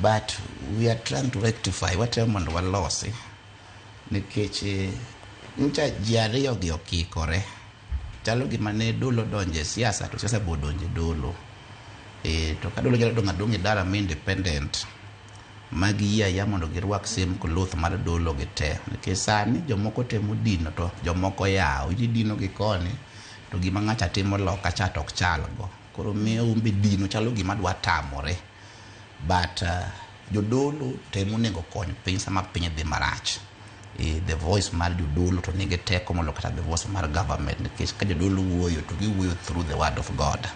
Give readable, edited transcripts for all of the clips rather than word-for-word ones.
but we are trying to rectify whatever mondo walosi nikech ncha ji ariyo gi okikore chalo gima ne dolo donje siasa to siasa bo donje dolo to ka dolo jalo donga dala mi independent magi ya mondo girwak sim kuluth mar dolo gi te nikech sani jomoko temo dino to jomoko yawo ji dino gi koni to gima ng'acha timo loka cha tok chalgo koro miyo umbe dino chalo gima dwa tamore but jodolo temo nego kony piny sama piny dhi marach the voice mar jodolo to nigi teko molo kata the voice mar government nikech ka jodolo wuoyo to giwuoyo through the word of God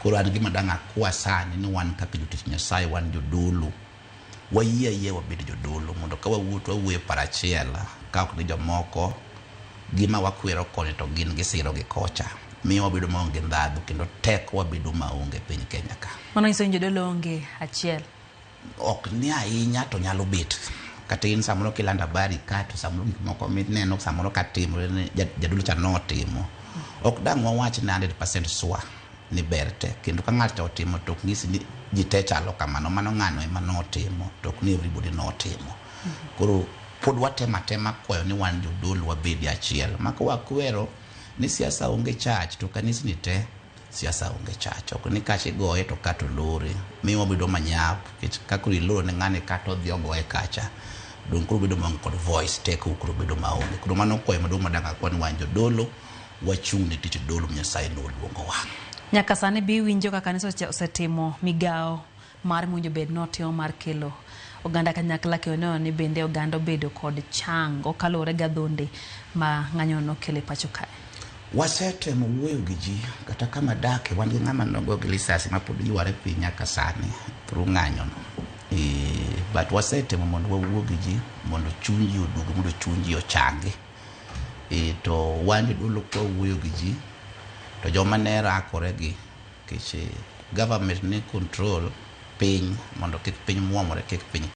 koro an gima dang' akwa sani ni wan kaka jotich Nyasaye wan jodolo wayie wabed jodolo mondo ka wawuoyo parachiel ka ok ni jomoko gima wakwero koni to gin gisiro gi kocha miyo wabedo maonge ndhadhu kendo teko wabedo maonge piny Kenya ka. Mano iso jodolo onge achiel ok ni ahinya to nyalo bet kata in samoro kilanda habari ka to samoro gik moko mineno samoro katimore jadolo cha notimo ok dang' wawach ni 100% swa ni berte kendo ka ng'ato otimo to ng'isi ni ji te chalo kamano mano ng'ano ema notimo to ok ni everybody notimo koro pod watema kwayo ni wan jodolo wabedi achiel maka wakwero ni siasa onge chach to kanisa ni te siasa onge chach ok ni kache goye to kato lore miyo wabedo manyap kako iloro ne ng'ane kato dhi ogoye kacha dong kuro bedo maonge kod voice teko kuro bedo maonge kuro mano kwayo maduong' madang' akwa ni wan jodolo wachung' ne tich dolo Nyasaye noluongowa. Nyaka sani bi winjo ka kanisa osetimo migawo mar munjo bed notimo mar kelo oganda kanyakla kioneo ni bende oganda bedo kod chango kalore gadhonde ma ng'anyo nokele pacho kae. Wasetemo wuoyo gi ji kata kama dake wan gi ng'ama nogo gi lisasi ma pod yware piny nyaka sani through ng'anyo no but wasetemo mondo wawuo gi ji mondo chuny ji oduogo mondo chuny ji ochangi to wan jodolo kwa wuoyo gi ji to joma ne rakore gi kech government ne control piny mondo kik piny muomore kik piny